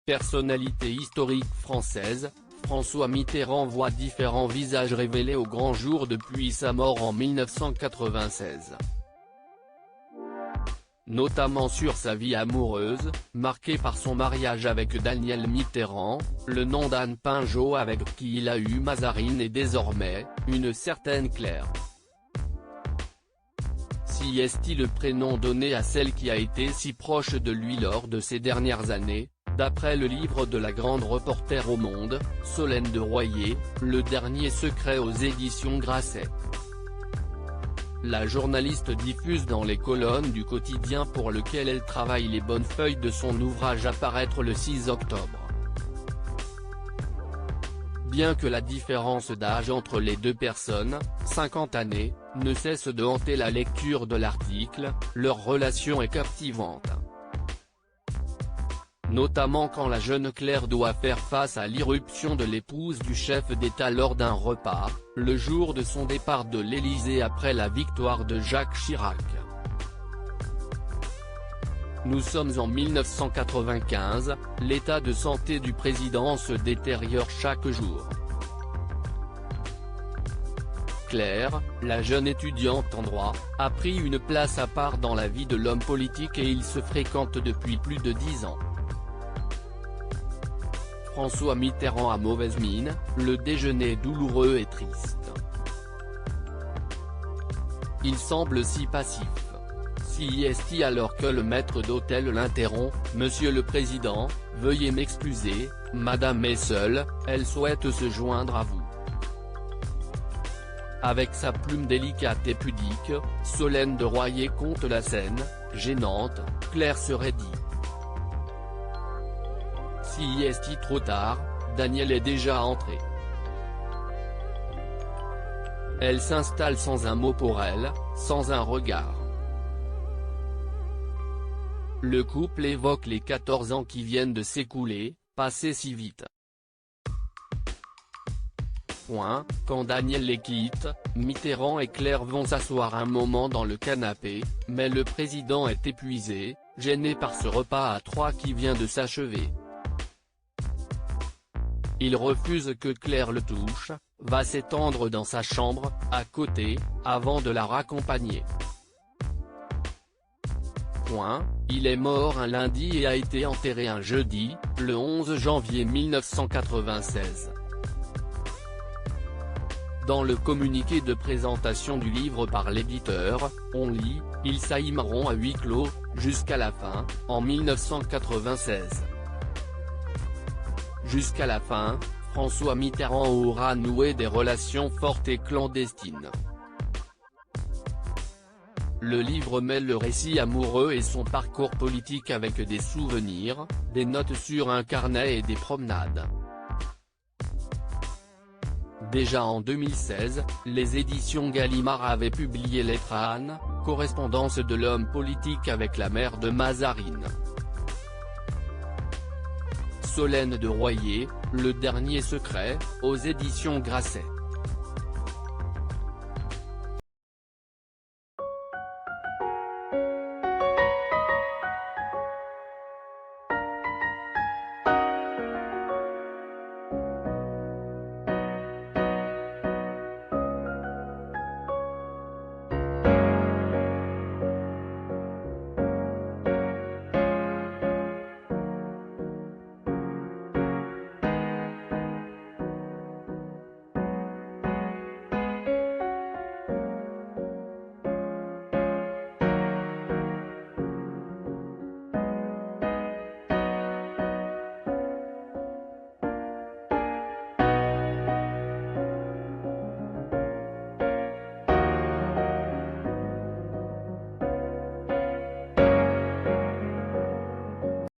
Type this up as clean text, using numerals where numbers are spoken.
Personnalité historique française, François Mitterrand voit différents visages révélés au grand jour depuis sa mort en 1996. Notamment sur sa vie amoureuse, marquée par son mariage avec Danielle Mitterrand, le nom d'Anne Pinjot avec qui il a eu Mazarine et désormais, une certaine Claire. Si est-il le prénom donné à celle qui a été si proche de lui lors de ces dernières années, d'après le livre de la grande reporter au Monde, Solène de Royer, Le dernier secret aux éditions Grasset. La journaliste diffuse dans les colonnes du quotidien pour lequel elle travaille les bonnes feuilles de son ouvrage à paraître le 6 octobre. Bien que la différence d'âge entre les deux personnes, 50 années, ne cesse de hanter la lecture de l'article, leur relation est captivante. Notamment quand la jeune Claire doit faire face à l'irruption de l'épouse du chef d'État lors d'un repas, le jour de son départ de l'Élysée après la victoire de Jacques Chirac. Nous sommes en 1995, l'état de santé du président se détériore chaque jour. Claire, la jeune étudiante en droit, a pris une place à part dans la vie de l'homme politique et ils se fréquentent depuis plus de 10 ans. François Mitterrand a mauvaise mine, le déjeuner est douloureux et triste. Il semble si passif. Si est-il alors que le maître d'hôtel l'interrompt, « Monsieur le Président, veuillez m'excuser, Madame est seule, elle souhaite se joindre à vous ». Avec sa plume délicate et pudique, Solène de Royer conte la scène, gênante, Claire se raidit. Si est-il trop tard, Danielle est déjà entrée. Elle s'installe sans un mot pour elle, sans un regard. Le couple évoque les 14 ans qui viennent de s'écouler, passés si vite. Quand Danielle les quitte, Mitterrand et Claire vont s'asseoir un moment dans le canapé, mais le président est épuisé, gêné par ce repas à trois qui vient de s'achever. Il refuse que Claire le touche, va s'étendre dans sa chambre, à côté, avant de la raccompagner. Il est mort un lundi et a été enterré un jeudi, le 11 janvier 1996. Dans le communiqué de présentation du livre par l'éditeur, on lit « Ils s'aimeront à huis clos, jusqu'à la fin, en 1996 ». Jusqu'à la fin, François Mitterrand aura noué des relations fortes et clandestines. Le livre mêle le récit amoureux et son parcours politique avec des souvenirs, des notes sur un carnet et des promenades. Déjà en 2016, les éditions Gallimard avaient publié Lettre à Anne, correspondance de l'homme politique avec la mère de Mazarine. Solène de Royer, Le dernier secret, aux éditions Grasset.